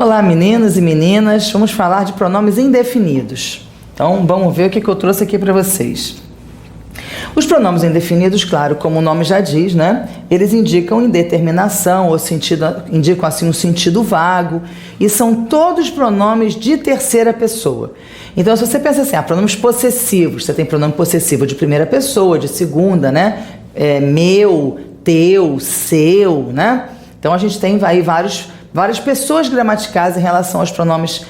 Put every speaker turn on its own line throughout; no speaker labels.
Olá, meninos e meninas, vamos falar de pronomes indefinidos. Então, vamos ver o que eu trouxe aqui para vocês. Os pronomes indefinidos, claro, como o nome já diz, né? Eles indicam indeterminação ou indicam assim um sentido vago e são todos pronomes de terceira pessoa. Então, se você pensa assim, pronomes possessivos, você tem pronome possessivo de primeira pessoa, de segunda, né? Meu, teu, seu, né? Então, a gente tem aí várias pessoas gramaticais em relação aos pronomes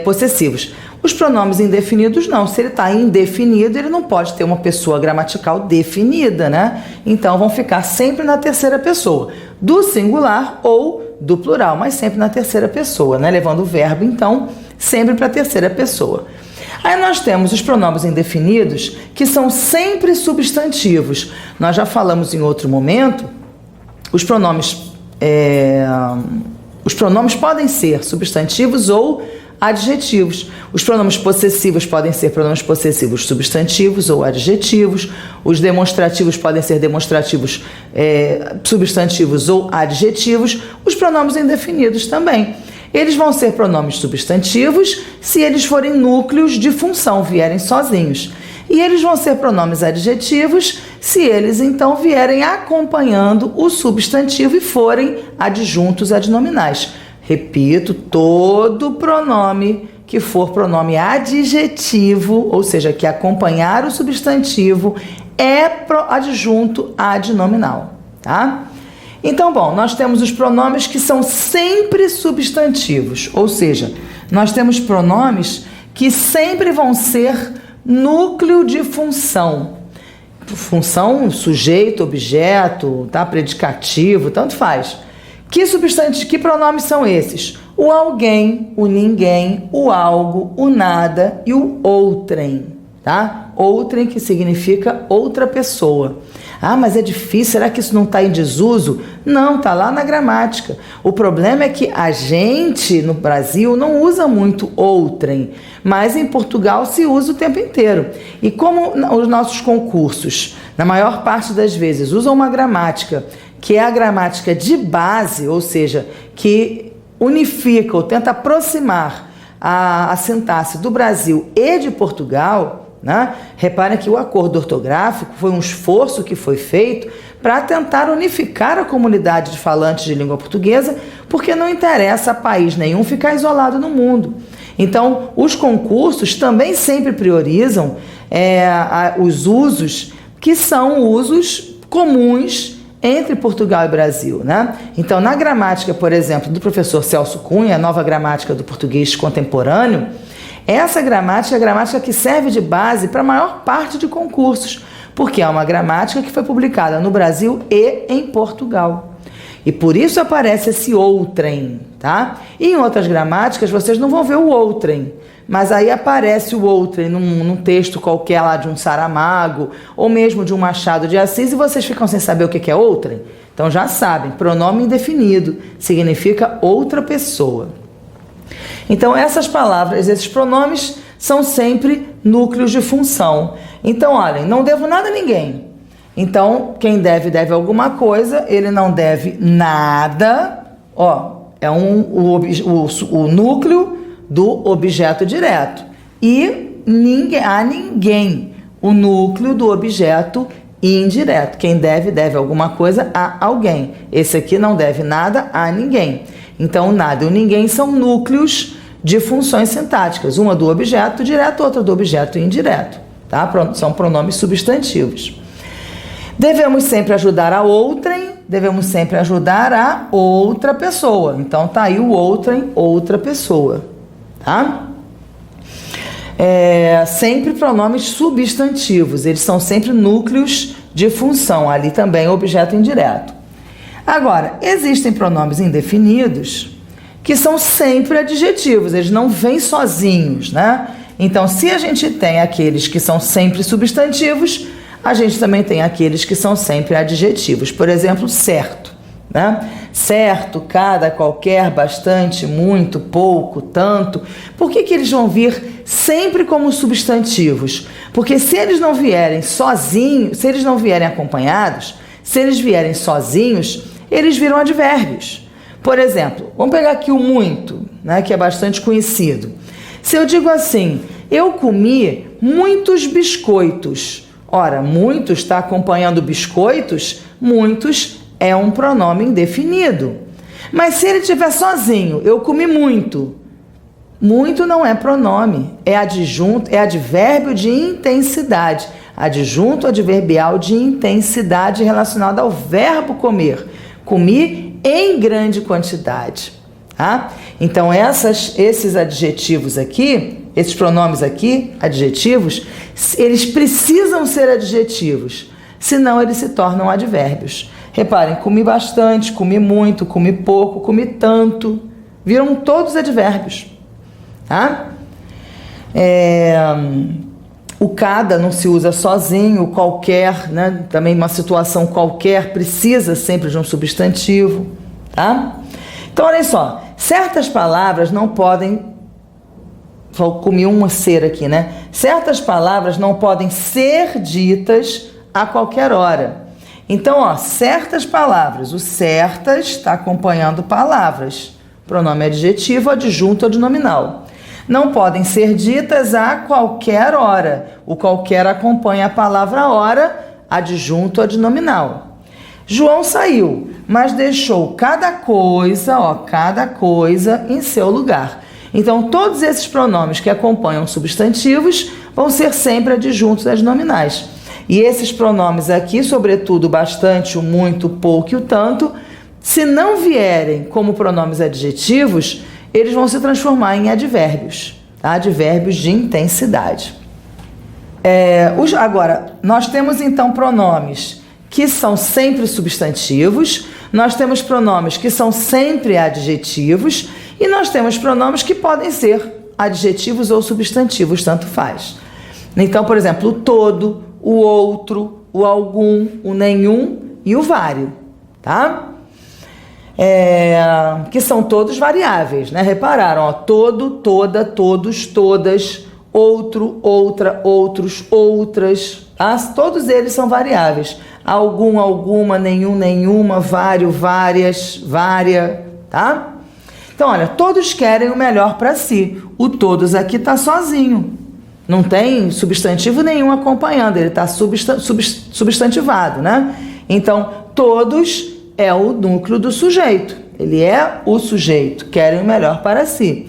possessivos. Os pronomes indefinidos não, se ele está indefinido, ele não pode ter uma pessoa gramatical definida, né? Então vão ficar sempre na terceira pessoa, do singular ou do plural, mas sempre na terceira pessoa, né? Levando o verbo, então, sempre para a terceira pessoa. Aí nós temos os pronomes indefinidos, que são sempre substantivos. Nós já falamos em outro momento, os pronomes podem ser substantivos ou adjetivos. Os pronomes possessivos podem ser pronomes possessivos substantivos ou adjetivos. Os demonstrativos podem ser demonstrativos substantivos ou adjetivos. Os pronomes indefinidos também. Eles vão ser pronomes substantivos se eles forem núcleos de função, vierem sozinhos. E eles vão ser pronomes adjetivos se eles, então, vierem acompanhando o substantivo e forem adjuntos adnominais. Repito, todo pronome que for pronome adjetivo, ou seja, que acompanhar o substantivo, é adjunto adnominal, tá? Então, bom, nós temos os pronomes que são sempre substantivos, ou seja, nós temos pronomes que sempre vão ser núcleo de função. Função, sujeito, objeto, tá? Predicativo, tanto faz. Que pronomes são esses? O alguém, o ninguém, o algo, o nada e o outrem, tá? Outrem, que significa outra pessoa. Mas é difícil, será que isso não está em desuso? Não, está lá na gramática. O problema é que a gente, no Brasil, não usa muito outrem, mas em Portugal se usa o tempo inteiro. E como os nossos concursos, na maior parte das vezes, usam uma gramática que é a gramática de base, ou seja, que unifica ou tenta aproximar a sintaxe do Brasil e de Portugal, né? Reparem que o acordo ortográfico foi um esforço que foi feito para tentar unificar a comunidade de falantes de língua portuguesa, porque não interessa a país nenhum ficar isolado no mundo. Então, os concursos também sempre priorizam os usos que são usos comuns entre Portugal e Brasil, né? Então, na gramática, por exemplo, do professor Celso Cunha, a nova gramática do português contemporâneo, essa gramática é a gramática que serve de base para a maior parte de concursos, porque é uma gramática que foi publicada no Brasil e em Portugal. E por isso aparece esse outrem, tá? E em outras gramáticas vocês não vão ver o outrem, mas aí aparece o outrem num texto qualquer lá de um Saramago, ou mesmo de um Machado de Assis, e vocês ficam sem saber o que é outrem? Então já sabem, pronome indefinido significa outra pessoa. Então essas palavras, esses pronomes, são sempre núcleos de função. Então, olhem, não devo nada a ninguém. Então, quem deve alguma coisa, ele não deve nada, é o núcleo do objeto direto. E a ninguém, o núcleo do objeto indireto. Quem deve alguma coisa a alguém. Esse aqui não deve nada a ninguém. Então, o nada e o ninguém são núcleos de funções sintáticas. Uma do objeto direto, outra do objeto indireto. Tá? São pronomes substantivos. Devemos sempre ajudar a outrem, devemos sempre ajudar a outra pessoa. Então, tá aí o outrem, outra pessoa. Tá? Sempre pronomes substantivos, eles são sempre núcleos de função, ali também objeto indireto. Agora, existem pronomes indefinidos que são sempre adjetivos, eles não vêm sozinhos, né? Então, se a gente tem aqueles que são sempre substantivos, a gente também tem aqueles que são sempre adjetivos. Por exemplo, certo, né? Certo, cada, qualquer, bastante, muito, pouco, tanto. Por que eles vão vir sempre como substantivos? Porque se eles não vierem sozinhos, se eles não vierem acompanhados, se eles vierem sozinhos, eles viram advérbios. Por exemplo, vamos pegar aqui o muito, né, que é bastante conhecido. Se eu digo assim, eu comi muitos biscoitos. Ora, muitos está acompanhando biscoitos, muitos é um pronome indefinido. Mas se ele estiver sozinho, eu comi muito. Muito não é pronome, é adjunto, é advérbio de intensidade. Adjunto adverbial de intensidade relacionado ao verbo comer. Comi em grande quantidade. Tá? Então, esses adjetivos aqui, esses pronomes aqui, adjetivos, eles precisam ser adjetivos, senão eles se tornam advérbios. Reparem, comi bastante, comi muito, comi pouco, comi tanto, viram todos advérbios. Tá? O cada não se usa sozinho, o qualquer, né? Também uma situação qualquer precisa sempre de um substantivo. Tá? Então, olha só, certas palavras não podem... Comi uma ser aqui, né? Certas palavras não podem ser ditas a qualquer hora. Então, ó, certas palavras. O certas está acompanhando palavras. Pronome adjetivo, adjunto, adnominal. Não podem ser ditas a qualquer hora. O qualquer acompanha a palavra hora, adjunto, adnominal. João saiu, mas deixou cada coisa em seu lugar. Então, todos esses pronomes que acompanham substantivos vão ser sempre adjuntos adnominais. E esses pronomes aqui, sobretudo bastante, o muito, o pouco e o tanto, se não vierem como pronomes adjetivos, eles vão se transformar em advérbios, tá? Advérbios de intensidade. Agora, nós temos então pronomes que são sempre substantivos, nós temos pronomes que são sempre adjetivos e nós temos pronomes que podem ser adjetivos ou substantivos, tanto faz. Então, por exemplo, o todo, o outro, o algum, o nenhum e o vário, tá? Que são todos variáveis, né? Repararam, ó, todo, toda, todos, todas, outro, outra, outros, outras, tá? Todos eles são variáveis. Algum, alguma, nenhum, nenhuma, vário, várias, vária, tá? Então, olha, todos querem o melhor para si. O todos aqui está sozinho. Não tem substantivo nenhum acompanhando, ele está substantivado, né? Então, todos é o núcleo do sujeito. Ele é o sujeito, querem o melhor para si.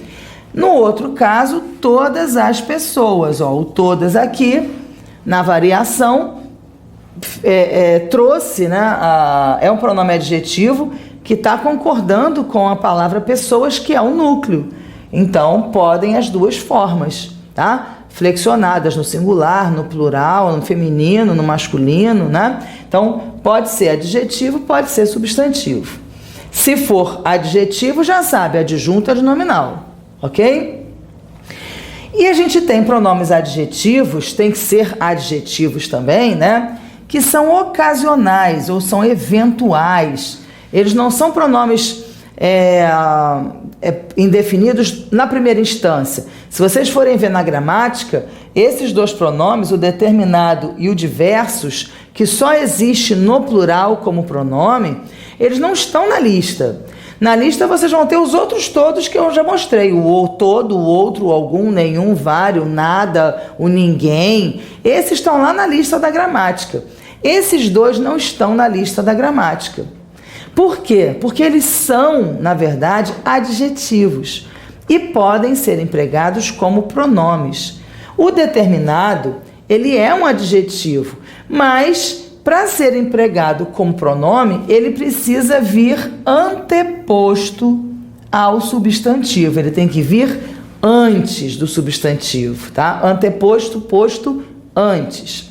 No outro caso, todas as pessoas. Ó, o todas aqui, na variação, trouxe, né? É um pronome adjetivo que está concordando com a palavra pessoas, que é o núcleo. Então, podem as duas formas, tá? Flexionadas no singular, no plural, no feminino, no masculino, né? Então, pode ser adjetivo, pode ser substantivo. Se for adjetivo, já sabe, adjunto, adnominal, ok? E a gente tem pronomes adjetivos, tem que ser adjetivos também, né? Que são ocasionais ou são eventuais. Eles não são pronomes indefinidos na primeira instância. Se vocês forem ver na gramática, esses dois pronomes, o determinado e o diversos, que só existe no plural como pronome, eles não estão na lista. Na lista vocês vão ter os outros todos que eu já mostrei, o todo, o outro, o algum, nenhum, vário, nada, o ninguém. Esses estão lá na lista da gramática. Esses dois não estão na lista da gramática. Por quê? Porque eles são, na verdade, adjetivos e podem ser empregados como pronomes. O determinado, ele é um adjetivo, mas para ser empregado como pronome, ele precisa vir anteposto ao substantivo. Ele tem que vir antes do substantivo, tá? Anteposto, posto, antes.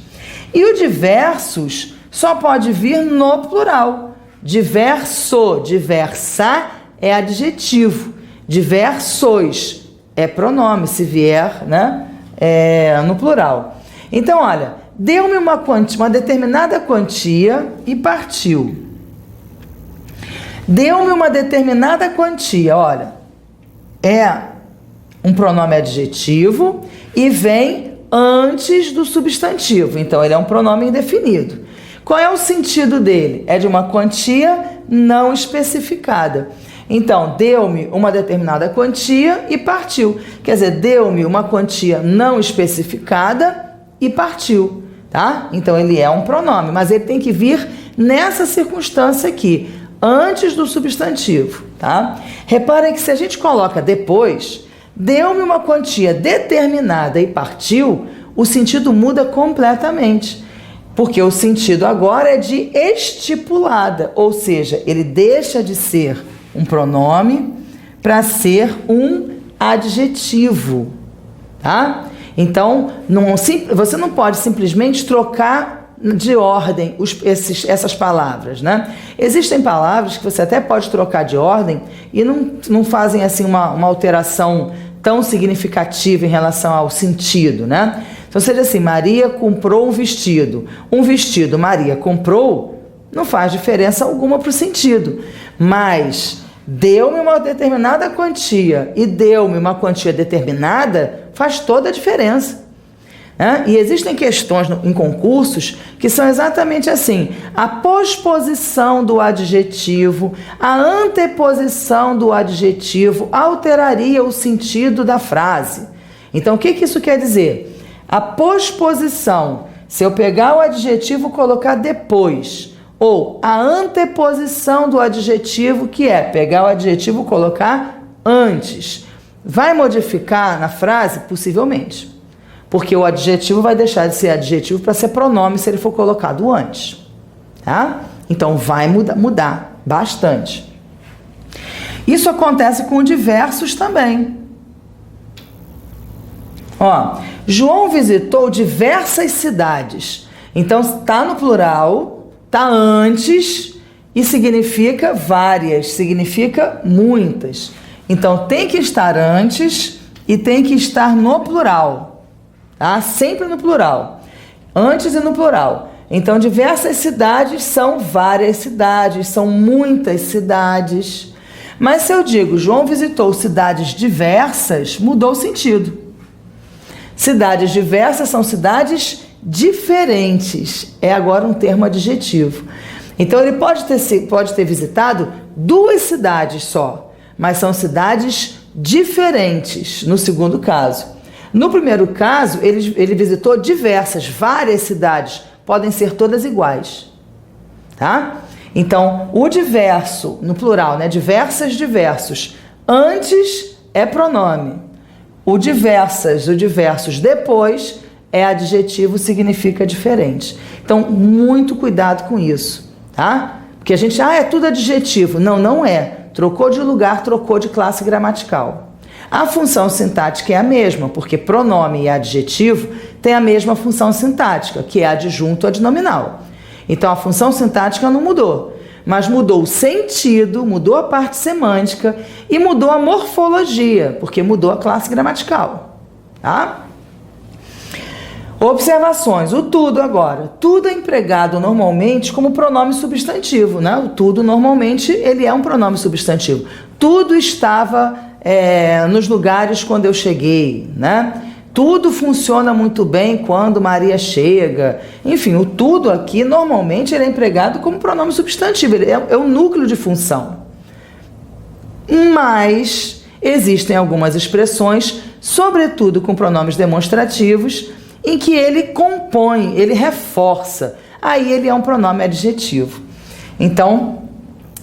E o diversos só pode vir no plural. Diverso, diversa é adjetivo. Diversos é pronome, se vier, né, no plural. Então, olha, deu-me uma determinada quantia e partiu. Deu-me uma determinada quantia, olha, é um pronome adjetivo e vem antes do substantivo. Então, ele é um pronome indefinido. Qual é o sentido dele? É de uma quantia não especificada. Então, deu-me uma determinada quantia e partiu. Quer dizer, deu-me uma quantia não especificada e partiu, tá? Então, ele é um pronome, mas ele tem que vir nessa circunstância aqui, antes do substantivo, tá? Reparem que se a gente coloca depois, deu-me uma quantia determinada e partiu, o sentido muda completamente. Porque o sentido agora é de estipulada, ou seja, ele deixa de ser um pronome para ser um adjetivo, tá? Então, você não pode simplesmente trocar de ordem essas palavras, né? Existem palavras que você até pode trocar de ordem e não fazem assim uma alteração tão significativa em relação ao sentido, né? Então seja assim, Maria comprou um vestido. Um vestido Maria comprou não faz diferença alguma para o sentido, mas deu-me uma determinada quantia e deu-me uma quantia determinada faz toda a diferença. E existem questões em concursos que são exatamente assim: a posposição do adjetivo, a anteposição do adjetivo alteraria o sentido da frase. Então, o que isso quer dizer? A posposição, se eu pegar o adjetivo e colocar depois, ou a anteposição do adjetivo, que é pegar o adjetivo e colocar antes, vai modificar na frase? Possivelmente. Porque o adjetivo vai deixar de ser adjetivo para ser pronome se ele for colocado antes, tá? Então vai mudar bastante. Isso acontece com diversos também. Ó, João visitou diversas cidades. Então está no plural, está antes e significa várias, significa muitas. Então tem que estar antes e tem que estar no plural. Tá? Sempre no plural, antes e no plural. Então, diversas cidades são várias cidades, são muitas cidades. Mas se eu digo, João visitou cidades diversas, mudou o sentido. Cidades diversas são cidades diferentes. É agora um termo adjetivo. Então, ele pode ter visitado 2 cidades só, mas são cidades diferentes, no segundo caso. No primeiro caso, ele visitou várias cidades, podem ser todas iguais, tá? Então, o diverso, no plural, né? Diversos, antes é pronome. O diversos depois é adjetivo, significa diferente. Então, muito cuidado com isso, tá? Porque a gente, é tudo adjetivo. Não, não é. Trocou de lugar, trocou de classe gramatical. A função sintática é a mesma, porque pronome e adjetivo têm a mesma função sintática, que é adjunto adnominal. Então, a função sintática não mudou, mas mudou o sentido, mudou a parte semântica e mudou a morfologia, porque mudou a classe gramatical. Tá? Observações. O tudo agora. Tudo é empregado normalmente como pronome substantivo, né? O tudo normalmente ele é um pronome substantivo. Tudo estava nos lugares quando eu cheguei, né? Tudo funciona muito bem quando Maria chega. Enfim, o tudo aqui normalmente ele é empregado como pronome substantivo, ele é o núcleo de função. Mas existem algumas expressões, sobretudo com pronomes demonstrativos, em que ele compõe, ele reforça. Aí ele é um pronome adjetivo. Então,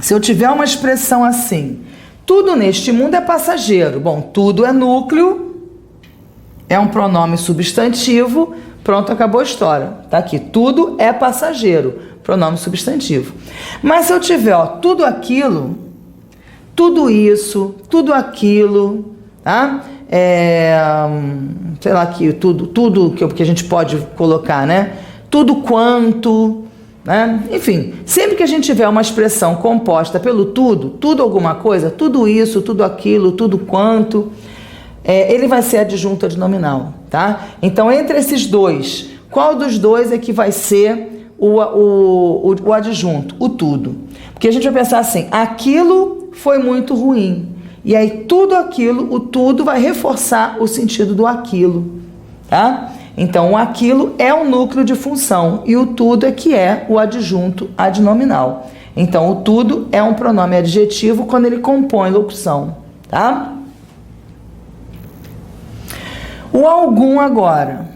se eu tiver uma expressão assim, tudo neste mundo é passageiro. Bom, tudo é núcleo, é um pronome substantivo, pronto, acabou a história. Tá aqui, tudo é passageiro, pronome substantivo. Mas se eu tiver, tudo aquilo, tudo isso, tudo aquilo, tá? Sei lá aqui, tudo que a gente pode colocar, né? Tudo quanto, né? Enfim, sempre que a gente tiver uma expressão composta pelo tudo alguma coisa, tudo isso, tudo aquilo, tudo quanto, ele vai ser adjunto adnominal, tá? Então, entre esses dois, qual dos dois é que vai ser o adjunto? O tudo. Porque a gente vai pensar assim, aquilo foi muito ruim. E aí tudo aquilo, o tudo vai reforçar o sentido do aquilo, tá? Então, o aquilo é um núcleo de função e o tudo é que é o adjunto adnominal. Então, o tudo é um pronome adjetivo quando ele compõe locução, tá? O algum agora.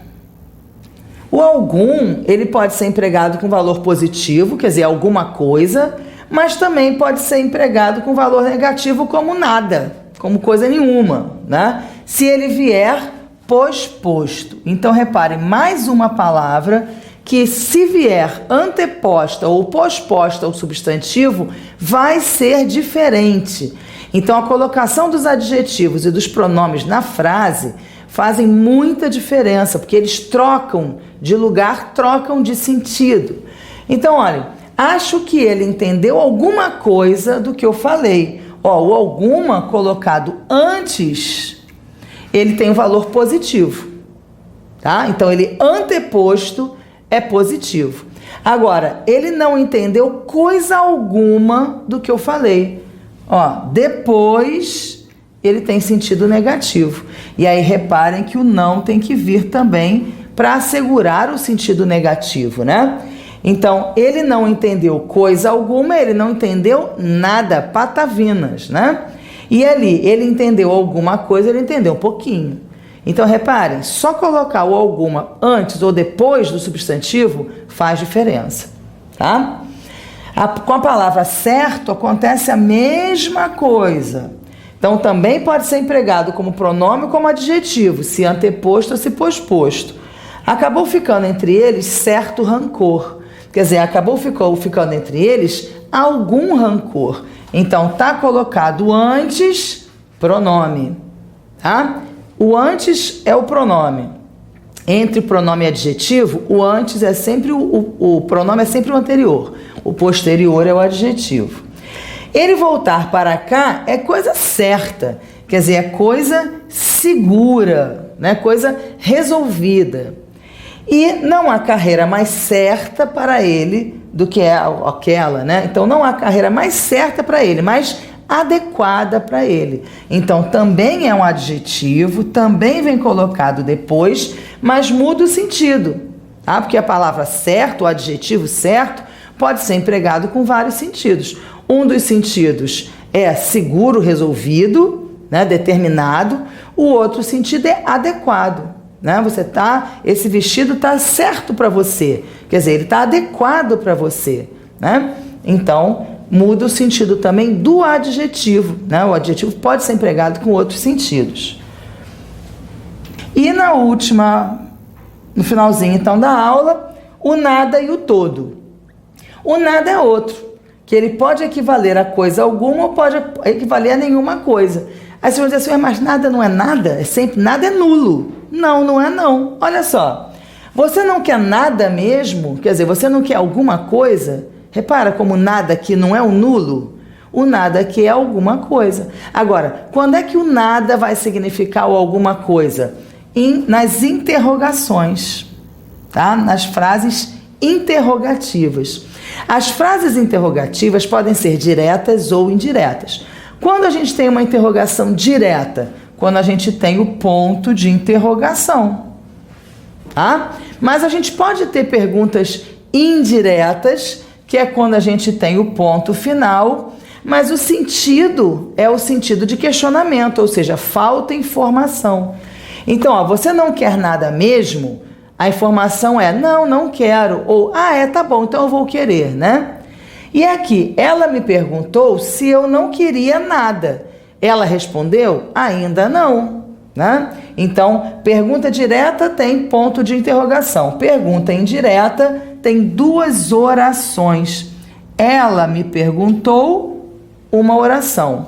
O algum, ele pode ser empregado com valor positivo, quer dizer, alguma coisa, mas também pode ser empregado com valor negativo como nada, como coisa nenhuma, né? Se ele vier posposto. Então, repare, mais uma palavra que, se vier anteposta ou posposta ao substantivo, vai ser diferente. Então, a colocação dos adjetivos e dos pronomes na frase fazem muita diferença, porque eles trocam de lugar, trocam de sentido. Então, olha, acho que ele entendeu alguma coisa do que eu falei. Ó, o alguma colocado antes, ele tem um valor positivo, tá? Então, ele anteposto é positivo. Agora, ele não entendeu coisa alguma do que eu falei. Ó, depois ele tem sentido negativo. E aí reparem que o não tem que vir também para assegurar o sentido negativo, né? Então, ele não entendeu coisa alguma, ele não entendeu nada, patavinas, né? E ali, ele entendeu alguma coisa, ele entendeu um pouquinho. Então, reparem, só colocar o alguma antes ou depois do substantivo faz diferença, tá? Com a palavra certo acontece a mesma coisa. Então, também pode ser empregado como pronome ou como adjetivo, se anteposto ou se posposto. Acabou ficando entre eles certo rancor. Quer dizer, ficando entre eles algum rancor. Então, tá colocado antes, pronome, tá? O antes é o pronome. Entre o pronome e adjetivo, o antes é sempre o pronome é sempre o anterior. O posterior é o adjetivo. Ele voltar para cá é coisa certa, quer dizer, é coisa segura, né? Coisa resolvida. E não há carreira mais certa para ele do que aquela, né? Então, não há carreira mais certa para ele, mais adequada para ele. Então, também é um adjetivo, também vem colocado depois, mas muda o sentido, tá? Porque a palavra certo, o adjetivo certo, pode ser empregado com vários sentidos. Um dos sentidos é seguro, resolvido, né, determinado. O outro sentido é adequado, né? Esse vestido está certo para você, quer dizer, ele está adequado para você, né? Então, muda o sentido também do adjetivo, né? O adjetivo pode ser empregado com outros sentidos. E no finalzinho então da aula, o nada e o todo. O nada é outro, que ele pode equivaler a coisa alguma ou pode equivaler a nenhuma coisa. Aí você vai dizer assim, mas nada não é nada? É sempre, nada é nulo. Não, não é não. Olha só, você não quer nada mesmo? Quer dizer, você não quer alguma coisa? Repara como nada aqui não é um nulo? O nada aqui é alguma coisa. Agora, quando é que o nada vai significar o alguma coisa? Nas interrogações, tá? Nas frases interrogativas. As frases interrogativas podem ser diretas ou indiretas. Quando a gente tem uma interrogação direta? Quando a gente tem o ponto de interrogação, tá? Mas a gente pode ter perguntas indiretas, que é quando a gente tem o ponto final, mas o sentido é o sentido de questionamento, ou seja, falta informação. Então, ó, você não quer nada mesmo? A informação é, não quero, ou, tá bom, então eu vou querer, né? E aqui, ela me perguntou se eu não queria nada. Ela respondeu, ainda não, né? Então, pergunta direta tem ponto de interrogação. Pergunta indireta tem duas orações. Ela me perguntou, uma oração.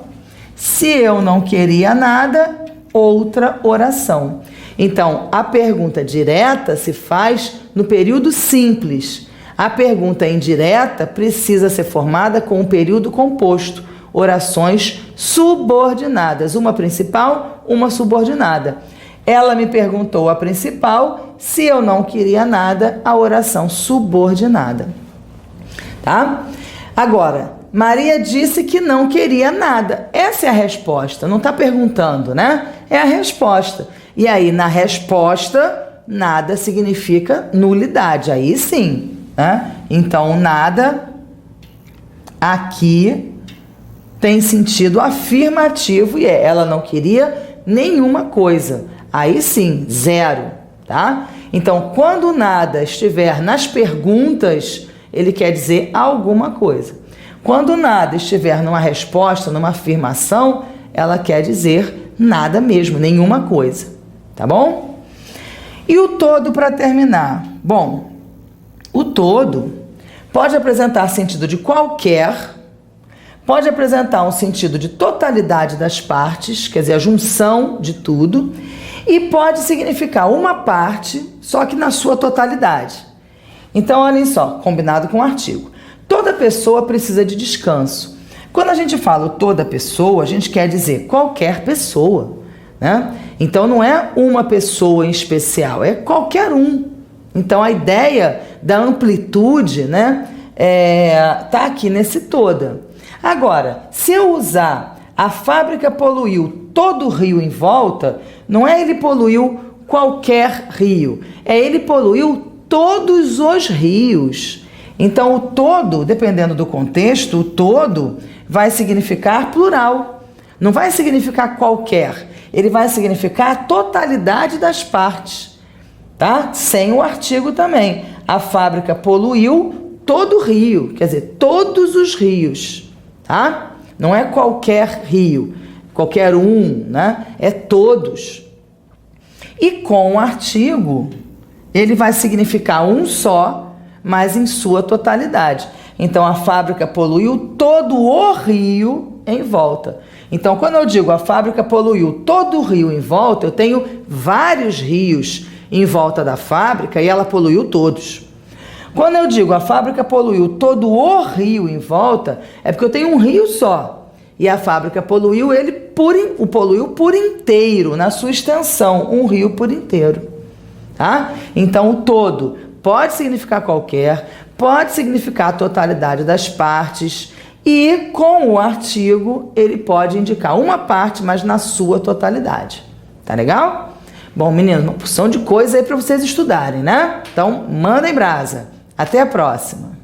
Se eu não queria nada, outra oração. Então, a pergunta direta se faz no período simples. A pergunta indireta precisa ser formada com um período composto, orações subordinadas, uma principal, uma subordinada. Ela me perguntou a principal, se eu não queria nada, a oração subordinada. Tá? Agora, Maria disse que não queria nada. Essa é a resposta, não está perguntando, né? É a resposta. E aí, na resposta, nada significa nulidade. Aí sim, né? Então, nada Aqui tem sentido afirmativo e ela não queria nenhuma coisa. Aí sim, zero, tá? Então, quando nada estiver nas perguntas, ele quer dizer alguma coisa. Quando nada estiver numa resposta, numa afirmação, ela quer dizer nada mesmo, nenhuma coisa, tá bom? E o todo para terminar? Bom, o todo pode apresentar sentido de qualquer, pode apresentar um sentido de totalidade das partes, quer dizer, a junção de tudo, e pode significar uma parte, só que na sua totalidade. Então, olhem só, combinado com o artigo. Toda pessoa precisa de descanso. Quando a gente fala toda pessoa, a gente quer dizer qualquer pessoa, né? Então, não é uma pessoa em especial, é qualquer um. Então, a ideia da amplitude, né, tá aqui nesse toda. Agora, se eu usar a fábrica poluiu todo o rio em volta, não é ele poluiu qualquer rio, é ele poluiu todos os rios. Então, o todo, dependendo do contexto, o todo vai significar plural, não vai significar qualquer, ele vai significar a totalidade das partes, tá? Sem o artigo também. A fábrica poluiu todo o rio, quer dizer, todos os rios, tá? Não é qualquer rio, qualquer um, né? É todos. E com o artigo, ele vai significar um só, mas em sua totalidade. Então, a fábrica poluiu todo o rio em volta. Então, quando eu digo a fábrica poluiu todo o rio em volta, eu tenho vários rios em volta da fábrica e ela poluiu todos. Quando eu digo a fábrica poluiu todo o rio em volta, é porque eu tenho um rio só. E a fábrica poluiu o poluiu por inteiro, na sua extensão, um rio por inteiro. Tá? Então, o todo pode significar qualquer, pode significar a totalidade das partes e, com o artigo, ele pode indicar uma parte, mas na sua totalidade. Tá legal? Bom, meninos, uma porção de coisa aí para vocês estudarem, né? Então, mandem brasa. Até a próxima!